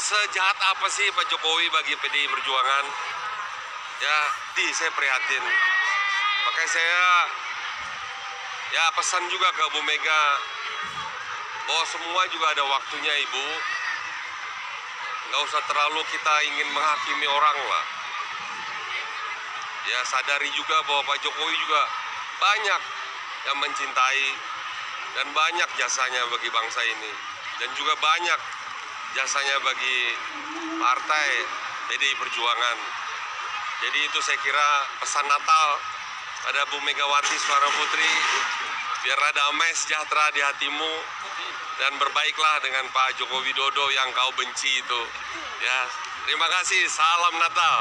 sejahat apa sih Pak Jokowi bagi PDI Perjuangan? Ya, saya prihatin. Makanya saya pesan juga ke Bu Mega bahwa semua juga ada waktunya, Ibu. Nggak usah terlalu kita ingin menghakimi orang lah. Ya, sadari juga bahwa Pak Jokowi juga banyak yang mencintai dan banyak jasanya bagi bangsa ini, dan juga banyak jasanya bagi partai PDI Perjuangan. Jadi itu saya kira pesan Natal pada Bu Megawati Soekarno Putri, biarlah damai sejahtera di hatimu dan berbaiklah dengan Pak Joko Widodo yang kau benci itu. Ya, terima kasih. Salam Natal.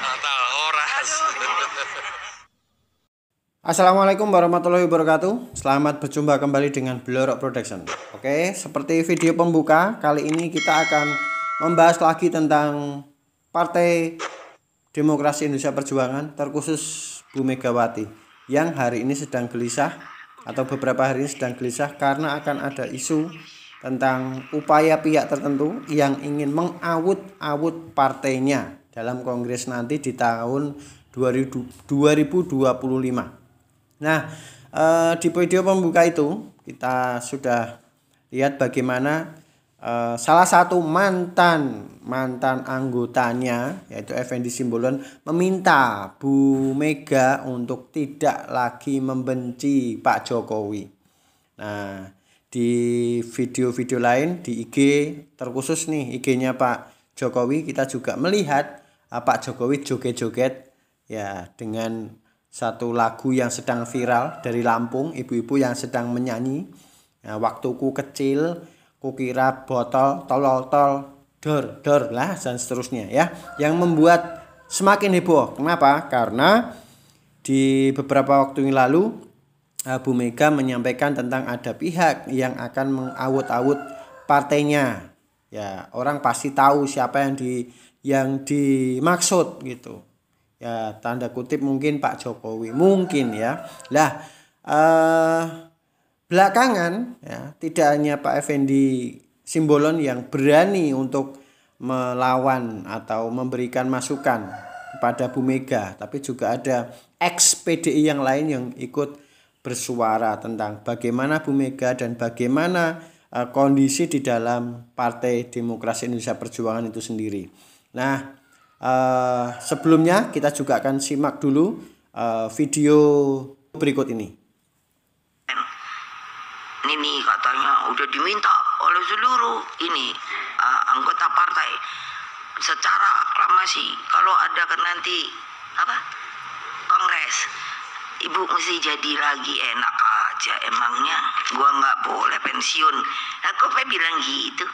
Natal Horas. Assalamualaikum warahmatullahi wabarakatuh. Selamat berjumpa kembali dengan Blorok Production. Oke, seperti video pembuka, kali ini kita akan membahas lagi tentang Partai Demokrasi Indonesia Perjuangan, terkhusus Bu Megawati, yang hari ini sedang gelisah atau beberapa hari ini sedang gelisah karena akan ada isu tentang upaya pihak tertentu yang ingin mengawut-awut partainya dalam kongres nanti di tahun 2025. Nah, di video pembuka itu kita sudah lihat bagaimana salah satu mantan anggotanya, yaitu Effendi Simbolon, meminta Bu Mega untuk tidak lagi membenci Pak Jokowi. Nah, di video-video lain di IG, terkhusus nih IG-nya Pak Jokowi, kita juga melihat Pak Jokowi joget-joget ya dengan satu lagu yang sedang viral dari Lampung, ibu-ibu yang sedang menyanyi. Nah, waktuku kecil, kukira botol, tolol-tol, dor lah dan seterusnya ya, yang membuat semakin heboh. Kenapa? Karena di beberapa waktu yang lalu Bu Mega menyampaikan tentang ada pihak yang akan mengawut-awut partainya. Ya, orang pasti tahu siapa yang dimaksud gitu. Ya, tanda kutip mungkin Pak Jokowi, mungkin ya. Lah, belakangan ya, tidak hanya Pak Effendi Simbolon yang berani untuk melawan atau memberikan masukan kepada Bu Mega, tapi juga ada ex PDI yang lain yang ikut bersuara tentang bagaimana Bu Mega dan bagaimana kondisi di dalam Partai Demokrasi Indonesia Perjuangan itu sendiri. Nah, sebelumnya kita juga akan simak dulu video berikut ini. Ini katanya udah diminta oleh seluruh anggota partai secara aklamasi kalau ada nanti kongres, ibu mesti jadi lagi. Enak aja, emangnya gua nggak boleh pensiun? Aku bilang gitu.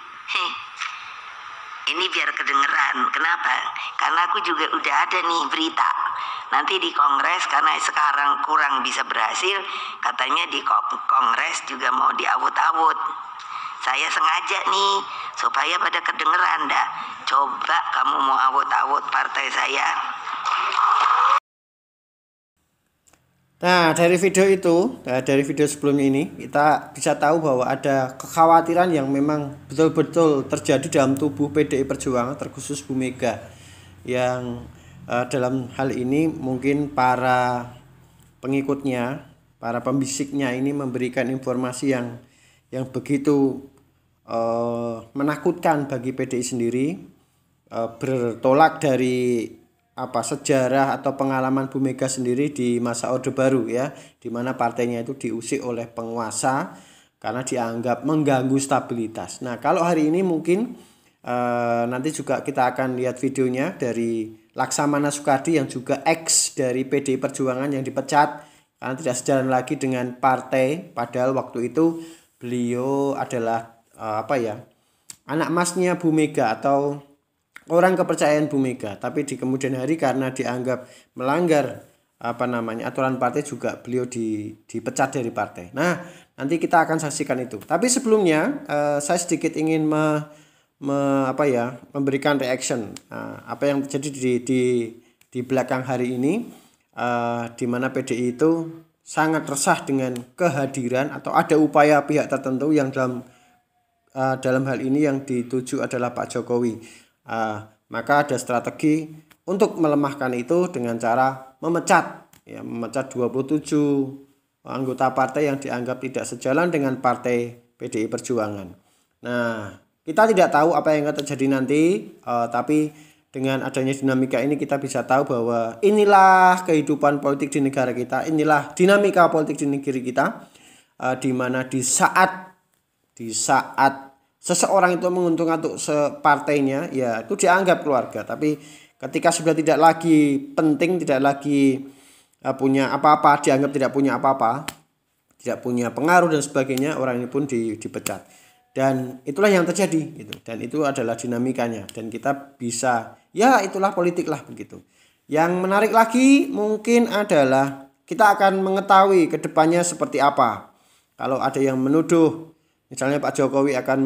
Ini biar kedengeran. Kenapa? Karena aku juga udah ada nih berita. Nanti di kongres, karena sekarang kurang bisa berhasil, katanya di kongres juga mau diawut-awut. Saya sengaja nih supaya pada kedengeran dah. Coba kamu mau awut-awut partai saya. Nah, dari video sebelumnya ini kita bisa tahu bahwa ada kekhawatiran yang memang betul-betul terjadi dalam tubuh PDI Perjuangan, terkhusus Bu Mega, yang dalam hal ini mungkin para pengikutnya, para pembisiknya ini memberikan informasi yang begitu menakutkan bagi PDI sendiri, bertolak dari sejarah atau pengalaman Bu Mega sendiri di masa Orde Baru ya, di mana partainya itu diusik oleh penguasa karena dianggap mengganggu stabilitas. Nah, kalau hari ini mungkin nanti juga kita akan lihat videonya dari Laksamana Soekardi yang juga ex dari PDI Perjuangan yang dipecat karena tidak sejalan lagi dengan partai, padahal waktu itu beliau adalah anak emasnya Bu Mega atau orang kepercayaan Bu Mega, tapi di kemudian hari karena dianggap melanggar aturan partai juga beliau dipecat dari partai. Nah, nanti kita akan saksikan itu. Tapi sebelumnya saya sedikit ingin memberikan reaction apa yang terjadi di belakang hari ini, di mana PDI itu sangat resah dengan kehadiran atau ada upaya pihak tertentu yang dalam dalam hal ini yang dituju adalah Pak Jokowi. Maka ada strategi untuk melemahkan itu dengan cara memecat 27 anggota partai yang dianggap tidak sejalan dengan partai PDI Perjuangan. Nah, kita tidak tahu apa yang akan terjadi nanti, tapi dengan adanya dinamika ini kita bisa tahu bahwa inilah kehidupan politik di negara kita, inilah dinamika politik di negeri kita, di mana di saat seseorang itu menguntungkan untuk separtainya, ya itu dianggap keluarga. Tapi ketika sudah tidak lagi penting, tidak lagi punya apa-apa, dianggap tidak punya apa-apa, tidak punya pengaruh dan sebagainya, orang ini pun dipecat. Dan itulah yang terjadi gitu. Dan itu adalah dinamikanya. Dan kita bisa, ya itulah politik lah begitu. Yang menarik lagi mungkin adalah kita akan mengetahui ke depannya seperti apa. Kalau ada yang menuduh misalnya Pak Jokowi akan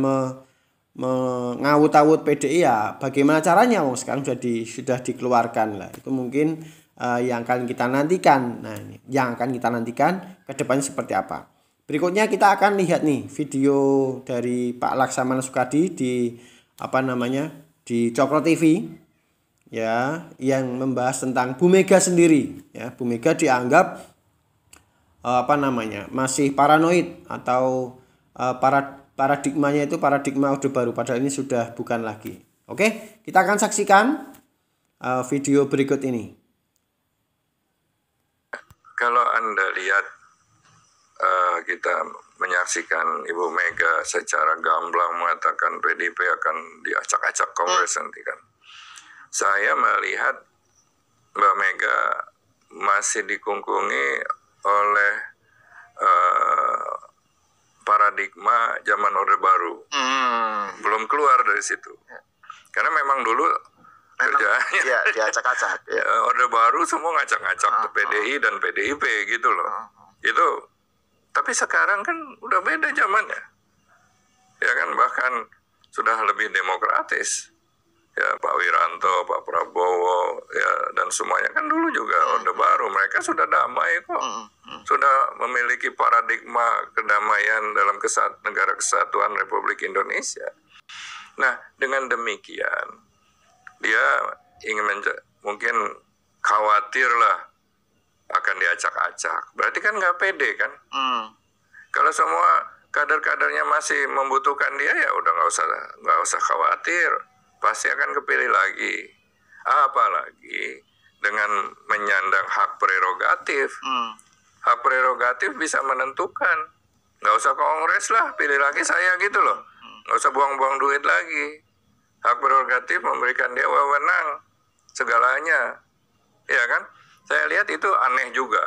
mengawut-awut PDI, ya bagaimana caranya? Sekarang sudah dikeluarkan lah. Itu mungkin yang akan kita nantikan. Nah, yang akan kita nantikan ke depannya seperti apa. Berikutnya kita akan lihat nih video dari Pak Laksamana Sukadi di di Cokro TV ya, yang membahas tentang Bu Mega sendiri ya. Bu Mega dianggap masih paranoid atau paradigmanya itu paradigma Orde Baru, padahal ini sudah bukan lagi. Oke, kita akan saksikan video berikut ini. Kalau Anda lihat kita menyaksikan Ibu Mega secara gamblang mengatakan PDIP akan diacak-acak Kongres nanti kan. Saya melihat Mbak Mega masih dikungkungi oleh paradigma zaman Orde Baru. Belum keluar dari situ. Karena memang dulu kerjaannya diacak-acak. Ya. Orde Baru semua ngacak-ngacak PDI dan PDIP gitu loh. Itu. Tapi sekarang kan udah beda zamannya. Ya kan, bahkan sudah lebih demokratis. Ya, Pak Wiranto, Pak Prabowo, ya, dan semuanya kan dulu juga Orde Baru. Mereka sudah damai kok. Sudah memiliki paradigma kedamaian dalam negara kesatuan Republik Indonesia. Nah, dengan demikian, dia ingin mungkin khawatir lah akan diacak-acak. Berarti kan nggak pede kan? Kalau semua kader-kadernya masih membutuhkan dia, ya udah nggak usah khawatir, pasti akan kepilih lagi. Apalagi dengan menyandang hak prerogatif. Hak prerogatif bisa menentukan. Nggak usah Kongres lah, pilih lagi saya gitu loh. Nggak usah buang-buang duit lagi. Hak prerogatif memberikan dia wewenang segalanya, ya kan? Saya lihat itu aneh juga.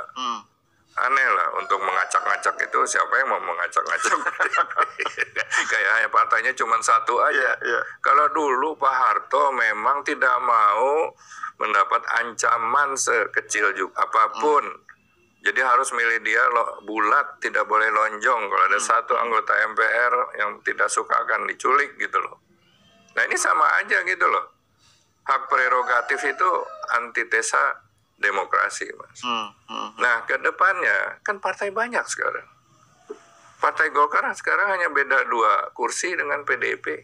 Aneh lah untuk mengacak-ngacak itu. Siapa yang mau mengacak-ngacak? Kayaknya partainya cuma satu aja. Kalau dulu Pak Harto memang tidak mau mendapat ancaman sekecil juga apapun. Jadi harus milih dia bulat, tidak boleh lonjong. Kalau ada satu anggota MPR yang tidak suka akan diculik gitu loh. Nah ini sama aja gitu loh. Hak prerogatif itu antitesa demokrasi, Mas. Nah, ke depannya kan partai banyak sekarang. Partai Golkar sekarang hanya beda 2 kursi dengan PDIP.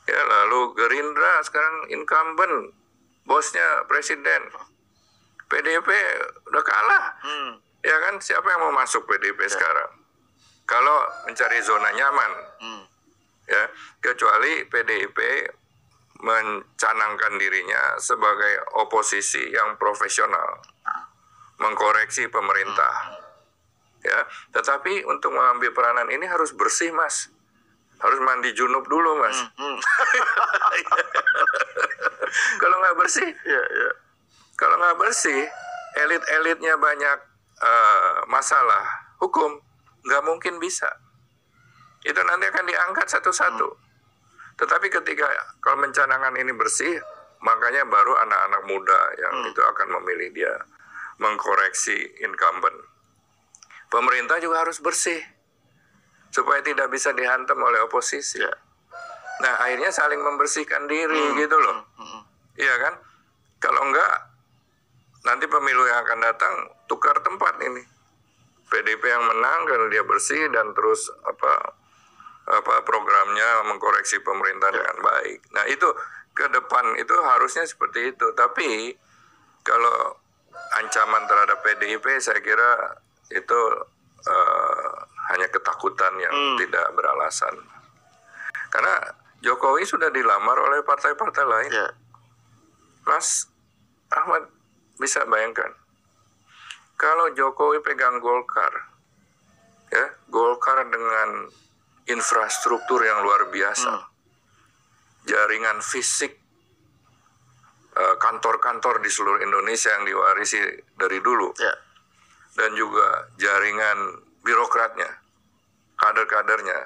Ya, lalu Gerindra sekarang incumbent, bosnya presiden. PDIP udah kalah. Ya kan, siapa yang mau masuk PDIP sekarang? Kalau mencari zona nyaman. Ya, kecuali PDIP mencanangkan dirinya sebagai oposisi yang profesional, mengkoreksi pemerintah. Ya, tetapi untuk mengambil peranan ini harus bersih, Mas. Harus mandi junub dulu, Mas. Kalau nggak bersih, kalau nggak bersih, elit-elitnya banyak masalah hukum, nggak mungkin bisa. Itu nanti akan diangkat satu-satu. Tetapi ketika kalau mencanangan ini bersih, makanya baru anak-anak muda yang itu akan memilih dia, mengkoreksi incumbent. Pemerintah juga harus bersih, supaya tidak bisa dihantam oleh oposisi. Nah, akhirnya saling membersihkan diri gitu loh. Iya kan? Kalau enggak, nanti pemilu yang akan datang tukar tempat ini. PDIP yang menang kalau dia bersih dan terus programnya, mengkoreksi pemerintah dengan baik. Nah itu ke depan itu harusnya seperti itu. Tapi kalau ancaman terhadap PDIP saya kira itu hanya ketakutan yang tidak beralasan. Karena Jokowi sudah dilamar oleh partai-partai lain. Mas Ahmad bisa bayangkan, kalau Jokowi pegang Golkar, ya Golkar dengan infrastruktur yang luar biasa, jaringan fisik, kantor-kantor di seluruh Indonesia yang diwarisi dari dulu, dan juga jaringan birokratnya, kader-kadernya,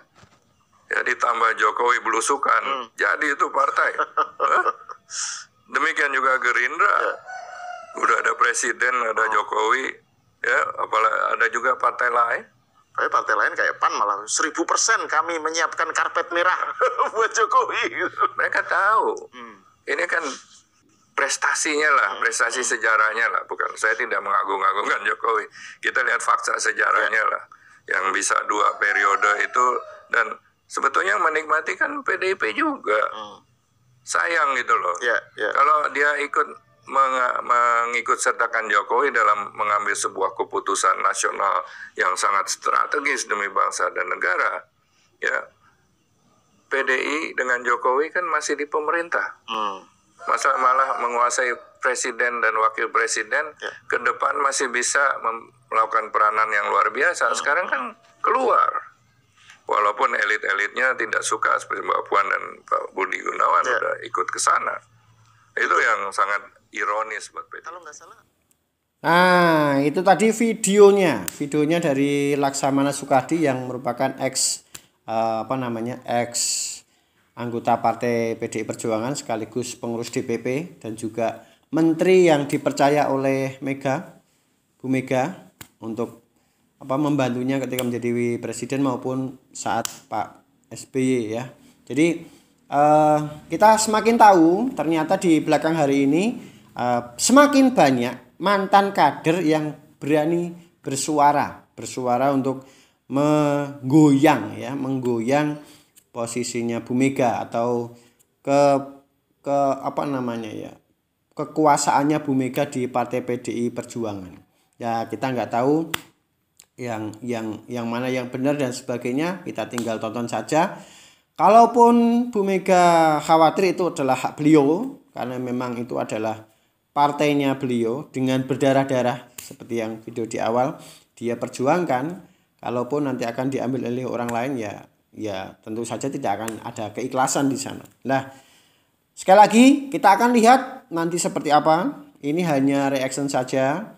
ya ditambah Jokowi belusukan, jadi itu partai. Demikian juga Gerindra, udah ada presiden, ada Jokowi, ya, apalagi ada juga partai lain. Partai lain kayak PAN malah 1000% kami menyiapkan karpet merah buat Jokowi. Mereka tahu, ini kan prestasinya lah, prestasi sejarahnya lah. Bukan, saya tidak mengagung-agungkan Jokowi. Kita lihat fakta sejarahnya lah, yang bisa 2 periode itu, dan sebetulnya menikmati kan PDIP juga. Sayang gitu loh. Kalau dia ikut mengikut sertakan Jokowi dalam mengambil sebuah keputusan nasional yang sangat strategis demi bangsa dan negara, ya PDI dengan Jokowi kan masih di pemerintah, masa malah menguasai presiden dan wakil presiden, ke depan masih bisa melakukan peranan yang luar biasa. Sekarang kan keluar, walaupun elit-elitnya tidak suka seperti Mbak Puan dan Pak Budi Gunawan udah ikut ke sana. Itu yang sangat ironis buat PDI. Kalau nggak salah. Nah, itu tadi videonya dari Laksamana Soekardi yang merupakan ex anggota partai PDI Perjuangan sekaligus pengurus DPP dan juga menteri yang dipercaya oleh Bu Mega untuk membantunya ketika menjadi presiden maupun saat Pak SBY ya. Jadi kita semakin tahu ternyata di belakang hari ini semakin banyak mantan kader yang berani bersuara untuk menggoyang posisinya Bu Mega atau kekuasaannya Bu Mega di partai PDI Perjuangan. Ya kita nggak tahu yang mana yang benar dan sebagainya, kita tinggal tonton saja. Kalaupun Bu Mega khawatir, itu adalah hak beliau, karena memang itu adalah partainya beliau dengan berdarah-darah seperti yang video di awal dia perjuangkan. Kalaupun nanti akan diambil oleh orang lain, ya tentu saja tidak akan ada keikhlasan di sana. Nah, sekali lagi kita akan lihat nanti seperti apa. Ini hanya reaction saja.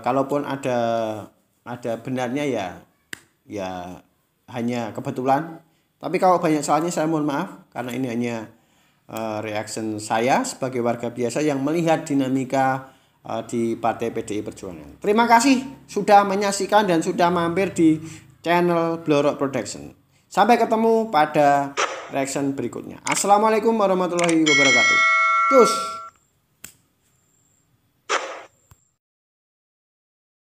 Kalaupun ada benarnya ya hanya kebetulan. Tapi kalau banyak salahnya saya mohon maaf, karena ini hanya reaction saya sebagai warga biasa yang melihat dinamika di partai PDI Perjuangan. Terima kasih sudah menyaksikan dan sudah mampir di channel Blorok Production. Sampai ketemu pada reaction berikutnya. Assalamualaikum warahmatullahi wabarakatuh. Cus.